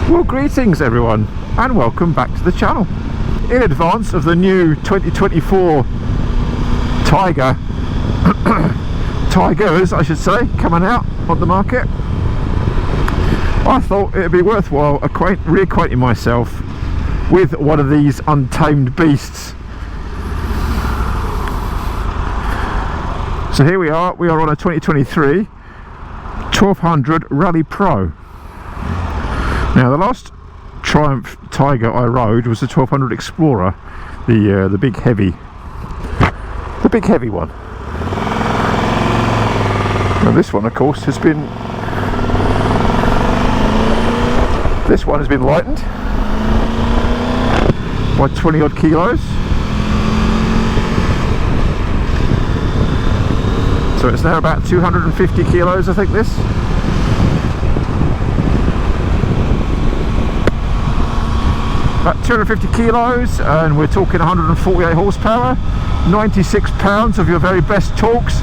Well, greetings everyone, and welcome back to the channel. In advance of the new 2024 Tigers, I should say, coming out on the market, I thought it'd be worthwhile reacquainting myself with one of these untamed beasts. So here we are on a 2023 1200 Rally Pro. Now, the last Triumph Tiger I rode was the 1200 Explorer, the big heavy one. Now this one, of course, has been lightened by 20 odd kilos. So it's now about 250 kilos, I think, this. About 250 kilos, and we're talking 148 horsepower, 96 pounds of your very best torques.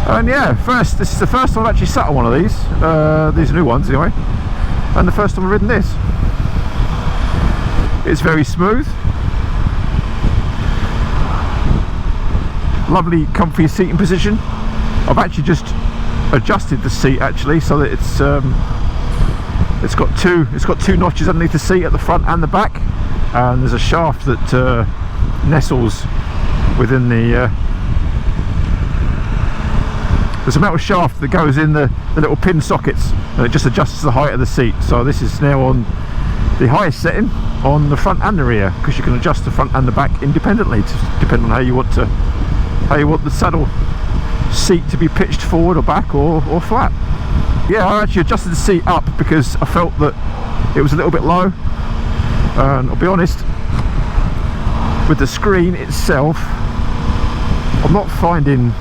And yeah, this is the first time I've actually sat on one of these new ones anyway, and the first time I've ridden this. It's very smooth, lovely comfy seating position. I've actually just adjusted the seat actually so that it's got two notches underneath the seat at the front and the back, and there's a shaft that nestles within there's a metal shaft that goes in the little pin sockets, and it just adjusts the height of the seat. So this is now on the highest setting on the front and the rear, because you can adjust the front and the back independently depending on how you want the saddle seat to be pitched forward or back or flat. Yeah, I actually adjusted the seat up because I felt that it was a little bit low, and I'll be honest, with the screen itself, I'm not finding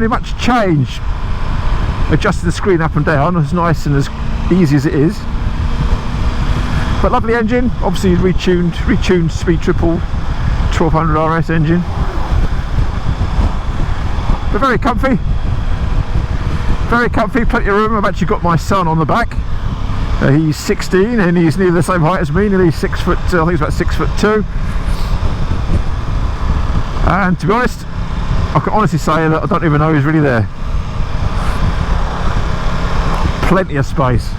much change adjusting the screen up and down, as nice and as easy as it is. But lovely engine, obviously retuned speed triple 1200 RS engine, but very comfy, plenty of room. I've actually got my son on the back. He's 16 and he's nearly the same height as me, nearly 6 foot, I think he's about 6'2". And to be honest, I can honestly say that I don't even know he's really there. Plenty of space.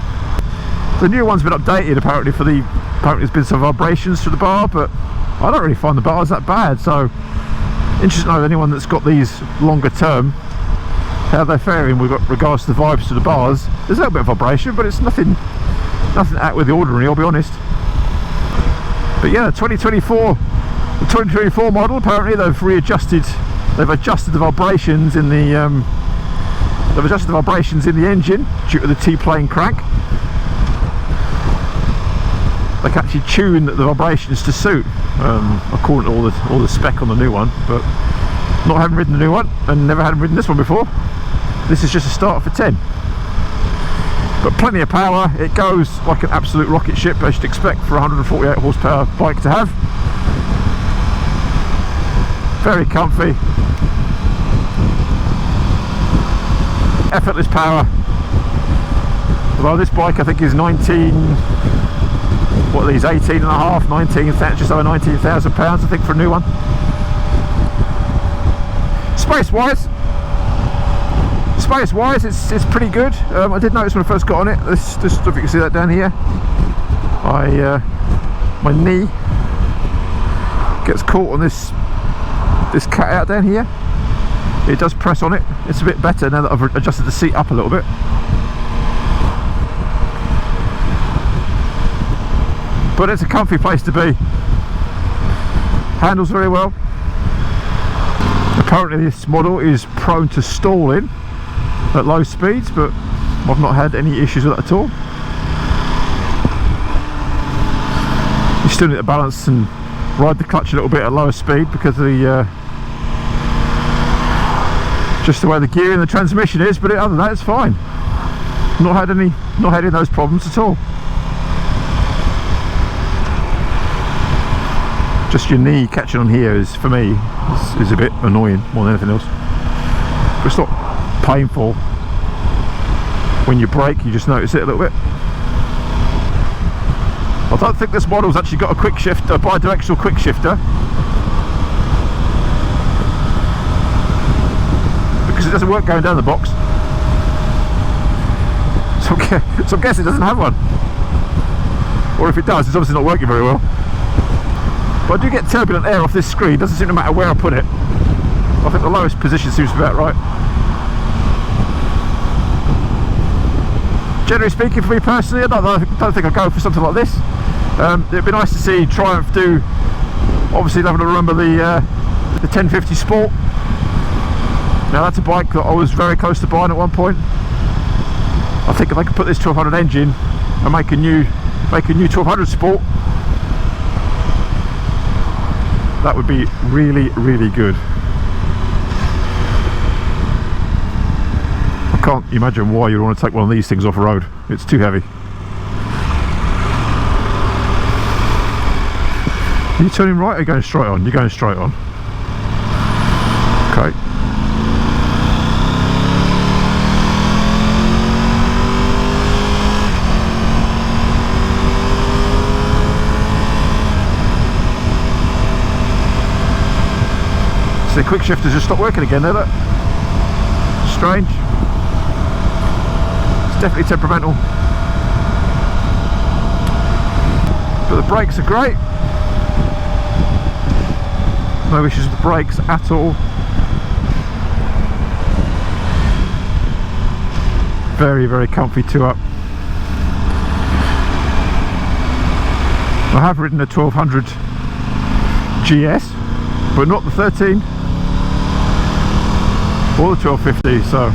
The new one's been updated apparently there's been some vibrations to the bar, but I don't really find the bars that bad, so interested to know anyone that's got these longer term, how they're faring with regards to the vibes to the bars. There's a little bit of vibration, but it's nothing out with the ordinary, I'll be honest. But yeah, the 2024 model, apparently they've adjusted the vibrations in the engine due to the T-plane crank. They can actually tune the vibrations to suit, according to all the spec on the new one. But not having ridden the new one and never having ridden this one before, this is just a start for 10. But plenty of power. It goes like an absolute rocket ship, as you'd expect for a 148 horsepower bike to have. Very comfy, effortless power. Although this bike I think is 18 and a half, 19, just over 19,000 pounds I think for a new one. Space wise it's pretty good. I did notice when I first got on it, this if you can see that down here, my knee gets caught on this cutout down here. It does press on it. It's a bit better now that I've adjusted the seat up a little bit. But it's a comfy place to be. Handles very well. Apparently this model is prone to stalling at low speeds, but I've not had any issues with that at all. You still need to balance and ride the clutch a little bit at lower speed because of the just the way the gear and the transmission is, but other than that it's fine. Not had any of those problems at all. Just your knee catching on here is, for me, is a bit annoying more than anything else. But it's not painful. when you brake, you just notice it a little bit. I don't think this model's actually got a quick shift, a bi-directional quick shifter, because it doesn't work going down the box. So I guess it doesn't have one, or if it does, it's obviously not working very well. But I do get turbulent air off this screen. Doesn't seem to matter where I put it. I think the lowest position seems to be about right. Generally speaking, for me personally, I don't think I'd go for something like this. It'd be nice to see Triumph do, obviously having to remember the 1050 Sport. Now that's a bike that I was very close to buying at one point. I think if I could put this 1200 engine and make a new 1200 Sport, that would be really, really good. I can't imagine why you'd want to take one of these things off the road. It's too heavy. Are you turning right or are you going straight on? You're going straight on. Okay. The quick shifters just stopped working again there, look. Strange. It's definitely temperamental. But the brakes are great. No issues with the brakes at all. Very, very comfy 2-up. I have ridden a 1200 GS, but not the 13. Or the 1250, so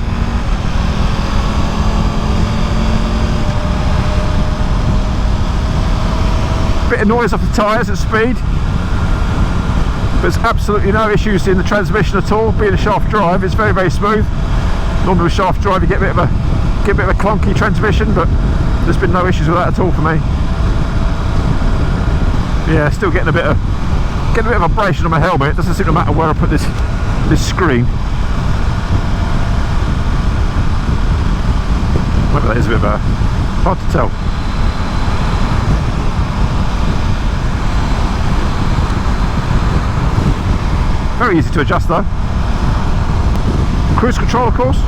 bit of noise off the tyres at speed, but there's absolutely no issues in the transmission at all. Being a shaft drive, it's very, very smooth. Normally with shaft drive you get a bit of a clunky transmission, but there's been no issues with that at all for me. Yeah, still getting a bit of vibration on my helmet. It doesn't seem to matter where I put this screen. Maybe that is a bit better. Hard to tell. Very easy to adjust though. Cruise control, of course.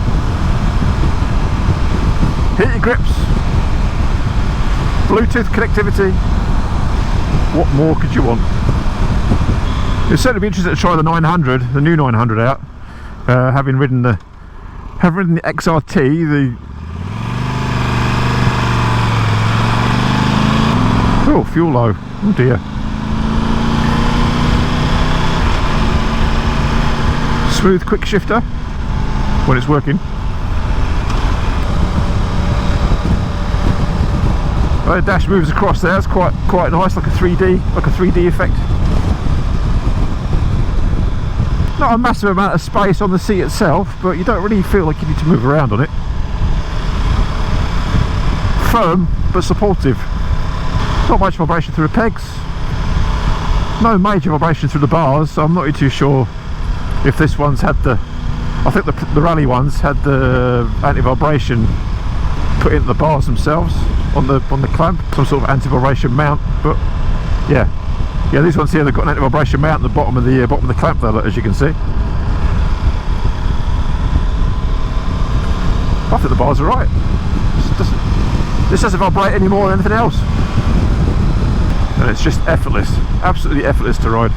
Heated grips. Bluetooth connectivity. What more could you want? You'll certainly be interested to try the 900, the new 900 out. Having ridden the XRT, oh, fuel low. Oh dear. Smooth quick shifter when it's working. The dash moves across there. It's quite nice, like a 3D effect. Not a massive amount of space on the seat itself, but you don't really feel like you need to move around on it. Firm but supportive. Not much vibration through the pegs, no major vibration through the bars, so I'm not really too sure if this one's had the, I think the rally ones had the anti-vibration put into the bars themselves on the clamp, some sort of anti-vibration mount. But yeah, these ones here, they've got an anti-vibration mount at the bottom of the clamp there, as you can see. I think the bars are right. This doesn't vibrate any more than anything else. And it's just effortless, absolutely effortless to ride.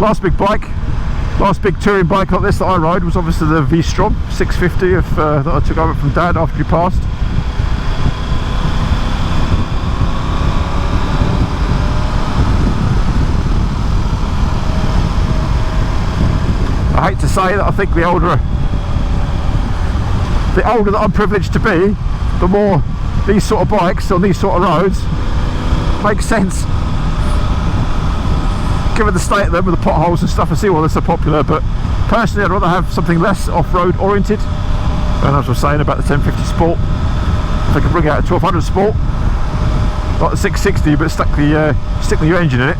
Last big touring bike like this that I rode was obviously the V-Strom 650 that I took over from Dad after he passed. I hate to say that I think the older that I'm privileged to be, the more these sort of bikes on these sort of roads make sense. Given the state of them with the potholes and stuff, I see why they're so popular, but personally I'd rather have something less off-road oriented. And as I was saying about the 1050 Sport, if I could bring out a 1200 Sport, like the 660, but stick the new engine in it,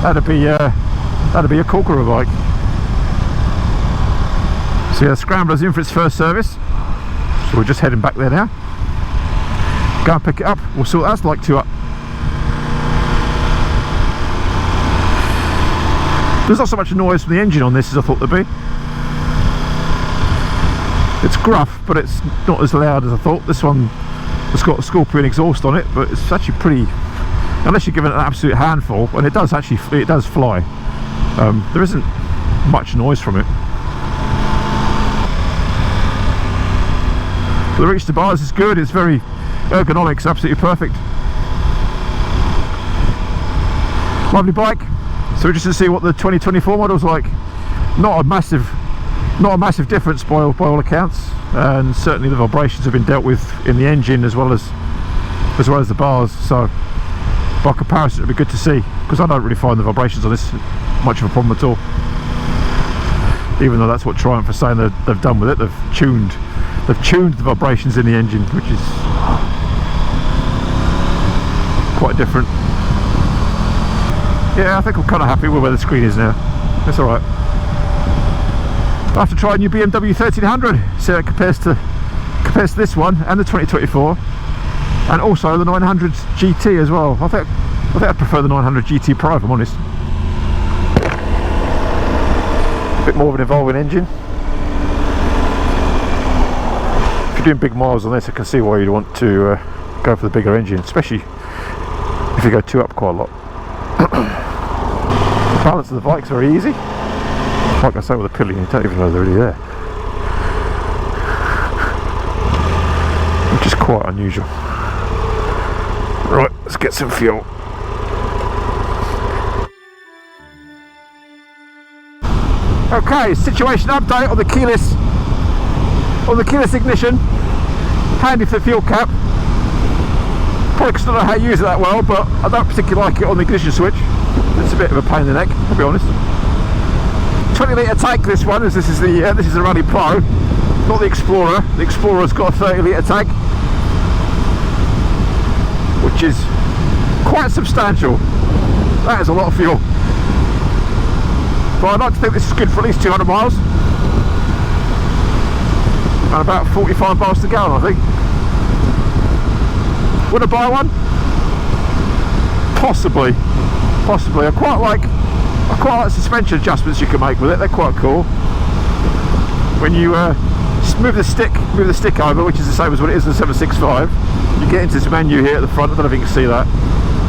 that'd be a corker of a bike. So yeah, the Scrambler's in for its first service, so we're just heading back there now. Go and pick it up, we'll see what that's like to up. There's not so much noise from the engine on this as I thought there'd be. It's gruff, but it's not as loud as I thought. This one has got a Scorpion exhaust on it, but it's actually pretty, unless you're given it an absolute handful, and it does fly. There isn't much noise from it. But the reach to bars is good, it's very ergonomic, it's absolutely perfect. Lovely bike. So we're just to see what the 2024 model's like. Not a massive difference by all accounts, and certainly the vibrations have been dealt with in the engine as well as the bars. So by comparison, it'll be good to see, because I don't really find the vibrations on this much of a problem at all. Even though that's what Triumph are saying they've done with it. They've tuned the vibrations in the engine, which is quite different. Yeah, I think I'm kind of happy with where the screen is now. It's alright. I have to try a new BMW 1300, see how it compares to this one and the 2024, and also the 900 GT as well. I think I'd prefer the 900 GT Pro, if I'm honest. A bit more of an evolving engine. If you're doing big miles on this, I can see why you'd want to go for the bigger engine, especially if you go 2 up quite a lot. The balance of the bike's very easy. Like I say, with a Pillion, you don't even know they're really there, which is quite unusual. Right, let's get some fuel. Okay, situation update on the keyless ignition. Handy for the fuel cap. Probably because I don't know how to use it that well, but I don't particularly like it on the ignition switch. It's a bit of a pain in the neck, I'll be honest. 20 litre tank, this one, as this is the Rally Pro, not the Explorer. The Explorer's got a 30 litre tank, which is quite substantial. That is a lot of fuel. But I'd like to think this is good for at least 200 miles. And about 45 miles to gallon, I think. Would I buy one? Possibly. I quite like suspension adjustments you can make with it. They're quite cool. When you move the stick over, which is the same as what it is in the 765, you get into this menu here at the front. I don't know if you can see that.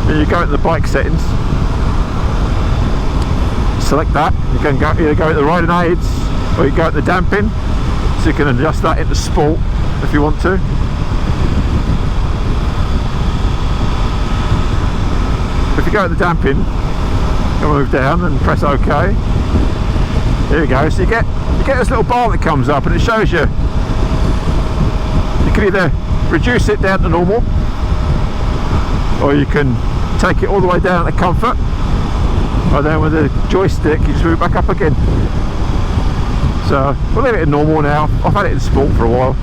Then you go into the bike settings, select that. You can either go into the riding aids, or you go into the damping, so you can adjust that into sport if you want to. If you go into the damping, you'll move down and press OK. Here we go. So you get this little bar that comes up, and it shows you. You can either reduce it down to normal, or you can take it all the way down to comfort. And then with the joystick, you just move it back up again. So we'll leave it in normal now. I've had it in sport for a while.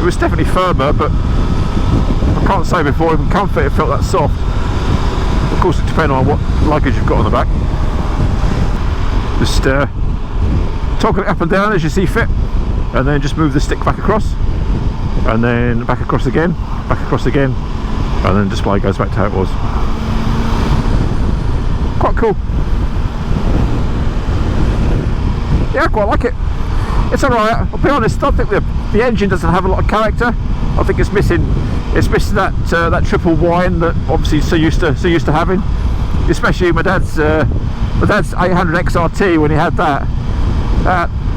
It was definitely firmer, but I can't say before even comfort it felt that soft. Of course, it depends on what luggage you've got on the back. Just toggle it up and down as you see fit, and then just move the stick back across, and then back across again, and then display goes back to how it was. Quite cool. Yeah, I quite like it. It's alright. I'll be honest, I think the engine doesn't have a lot of character. I think it's missing that triple whine that obviously so used to having. Especially my dad's 800 XRT, when he had that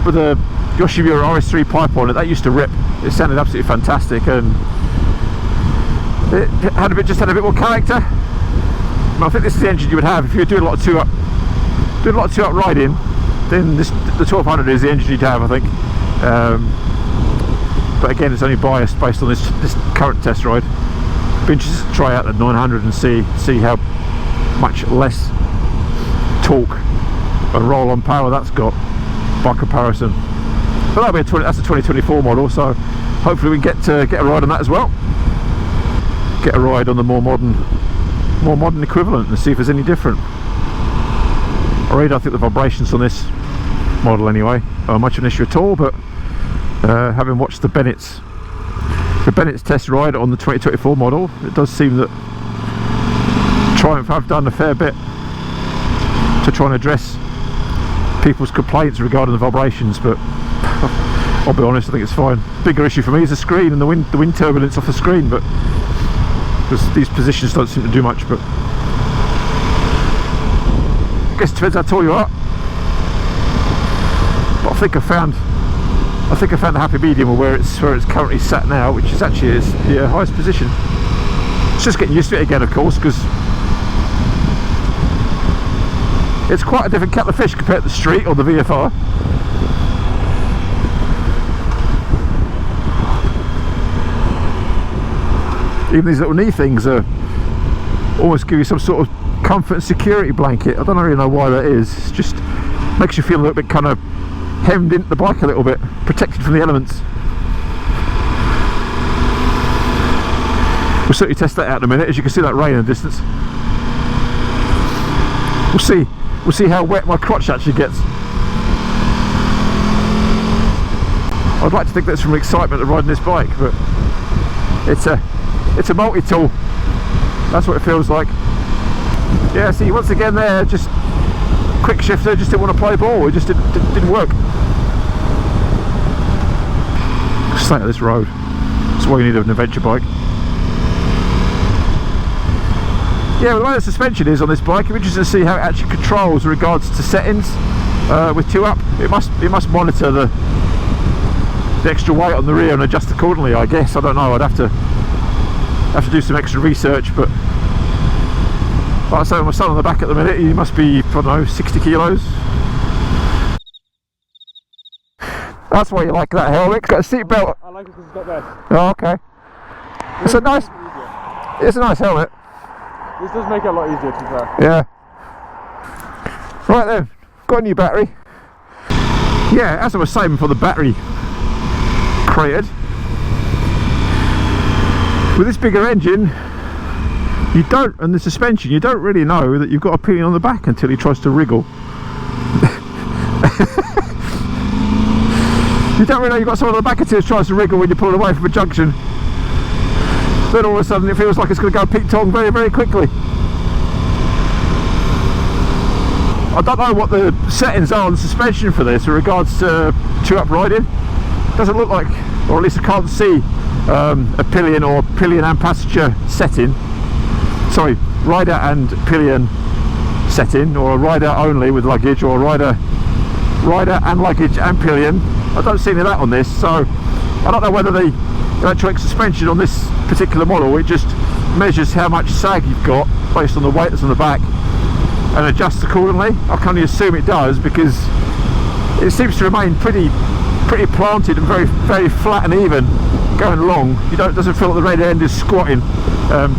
with a Yoshimura RS3 pipe on it, that used to rip. It sounded absolutely fantastic, and it had a bit more character. And I think this is the engine you would have if you were doing a lot of two up riding. Then the 1200 is the engine you'd have, I think. But again, it's only biased based on this current test ride. Be interested to try out the 900 and see how much less torque and roll-on power that's got by comparison. But that's a 2024 model, so hopefully we can get a ride on that as well. Get a ride on the more modern equivalent and see if there's any different. I really don't think the vibrations on this model anyway, much of an issue at all. But having watched the Bennett's test ride on the 2024 model, it does seem that Triumph have done a fair bit to try and address people's complaints regarding the vibrations, but I'll be honest, I think it's fine. Bigger issue for me is the screen and the wind turbulence off the screen, but because these positions don't seem to do much. But I guess it depends how tall you are. But I think I found the happy medium where it's currently sat now, which is actually the highest position. It's just getting used to it again, of course, because it's quite a different kettle of fish compared to the street or the VFR. Even these little knee things almost give you some sort of comfort and security blanket. I don't really know why that is. It just makes you feel a little bit kind of hemmed into the bike a little bit, protected from the elements. We'll certainly test that out in a minute. As you can see, that rain in the distance. We'll see how wet my crotch actually gets. I'd like to think that's from excitement of riding this bike, but it's a multi-tool. That's what it feels like. Yeah, see, once again there, just quick shifter, just didn't want to play ball. It just didn't work. Stay at this road. That's why you need an adventure bike. Yeah, well, the way the suspension is on this bike, I'm interested to see how it actually controls in regards to settings with 2 up. It must monitor the extra weight on the rear and adjust accordingly, I guess. I don't know. I'd have to do some extra research, but like I say, with my son on the back at the minute, he must be, I don't know, 60 kilos. That's why you like that helmet. It's got a seat belt. I like it because it's got that. Oh, okay. It's a nice helmet. This does make it a lot easier to be fair. Yeah. Right then, got a new battery. Yeah, as I was saying before the battery cratered, with this bigger engine, and the suspension, you don't really know that you've got a pillion on the back until he tries to wriggle. You don't really know you've got someone on the back until he tries to wriggle when you pull it away from a junction. Then all of a sudden it feels like it's going to go peak-tong very, very quickly. I don't know what the settings are on the suspension for this in regards to 2-up riding. Doesn't look like, or at least I can't see a Pillion or Pillion and passenger setting. Sorry, rider and Pillion setting, or a rider only with luggage, or a rider and luggage and Pillion. I don't see any of that on this, so I don't know whether the electronic suspension on this particular model, it just measures how much sag you've got based on the weight that's on the back and adjusts accordingly. I can only assume it does, because it seems to remain pretty planted and very, very flat and even going along. It doesn't feel like the rear end is squatting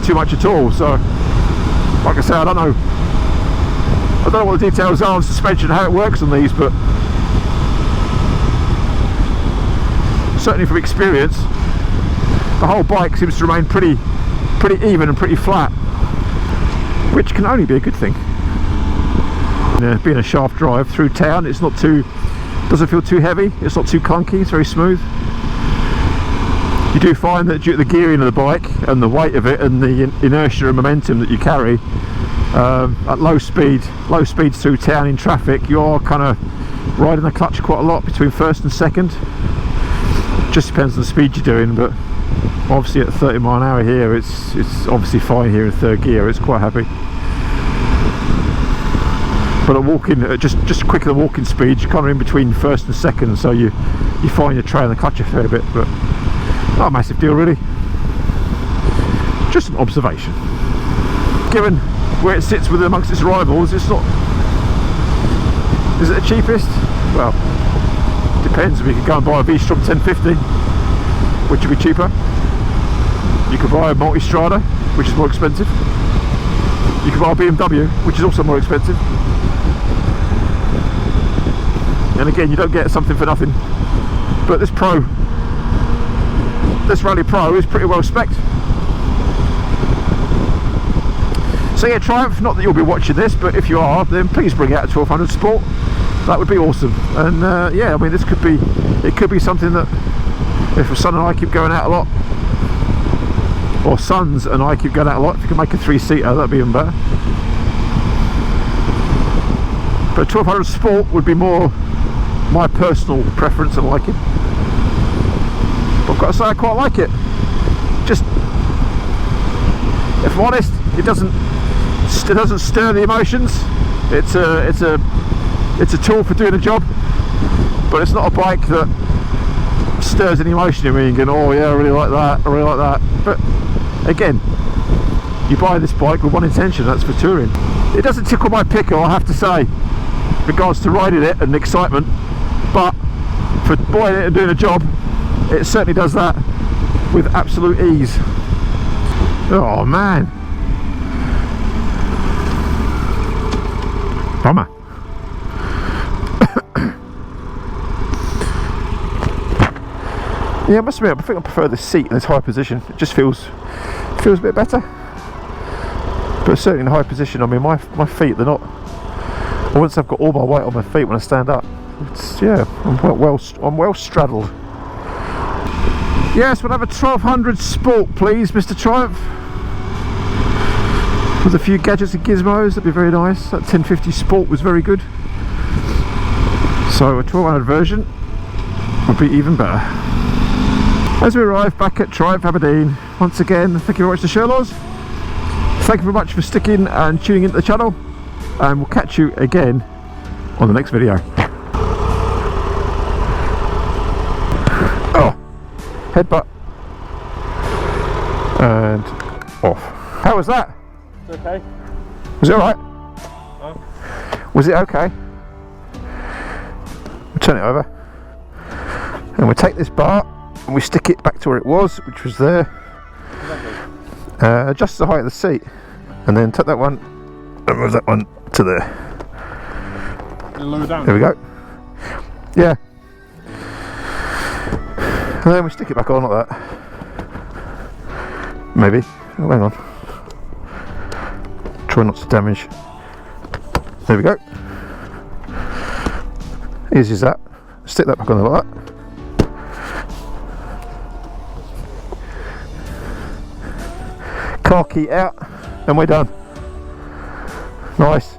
too much at all. So like I say, I don't know what the details are on suspension and how it works on these, but certainly from experience, the whole bike seems to remain pretty even and pretty flat, which can only be a good thing. Being a shaft drive through town, it's not doesn't feel too heavy, it's not too clunky, it's very smooth. You do find that due to the gearing of the bike and the weight of it and the inertia and momentum that you carry at low speeds through town in traffic, you are kind of riding the clutch quite a lot between first and second. Just depends on the speed you're doing, but obviously at 30 mile an hour here, it's obviously fine here in third gear. It's quite happy. But at walking, just quicker than walking speed, you're kind of in between first and second, so you find you're trailing the clutch a fair bit, but not a massive deal really. Just an observation. Given where it sits with amongst its rivals, it's not. Is it the cheapest? Well, depends. We could go and buy a V-Strom 1050, which would be cheaper. You could buy a Multistrada, which is more expensive. You could buy a BMW, which is also more expensive. And again, you don't get something for nothing. But this Rally Pro is pretty well spec'd. So yeah, Triumph, not that you'll be watching this, but if you are, then please bring out a 1200 Sport. that would be awesome. And yeah, I mean, it could be something that if my son and I keep going out a lot, or sons and I keep going out a lot, if you can make a 3-seater, that'd be even better. But 1200 Sport would be more my personal preference and liking. But I've got to say, I quite like it. Just, if I'm honest, it doesn't stir the emotions. It's a tool for doing a job, but it's not a bike that stirs any emotion in me and going, oh yeah, I really like that, I really like that. But again, you buy this bike with one intention, that's for touring. It doesn't tickle my pickle, I have to say, in regards to riding it and excitement, but for buying it and doing a job, it certainly does that with absolute ease. Oh man, bummer. Yeah, I must admit, I think I prefer the seat in this high position. It just feels a bit better. But certainly in a high position, I mean, my feet, they're not. Once I've got all my weight on my feet when I stand up, it's, yeah, I'm well straddled. Yes, we'll have a 1200 Sport, please, Mr. Triumph. With a few gadgets and gizmos, that'd be very nice. That 1050 Sport was very good. So a 1200 version would be even better. As we arrive back at Triumph Aberdeen, once again, thank you very much to Sherlows. Thank you very much for sticking and tuning into the channel, and we'll catch you again on the next video. Oh, headbutt and off. How was that? It's okay. Was it alright? No. Was it okay? We'll turn it over and we'll take this bar and we stick it back to where it was, which was there, just the height of the seat, and then take that one and move that one to there. Lower down. There we go. Yeah. And then we stick it back on like that. Maybe. Oh, hang on. Try not to damage. There we go. Easy as that. Stick that back on there like that. Car key out, and we're done. Nice.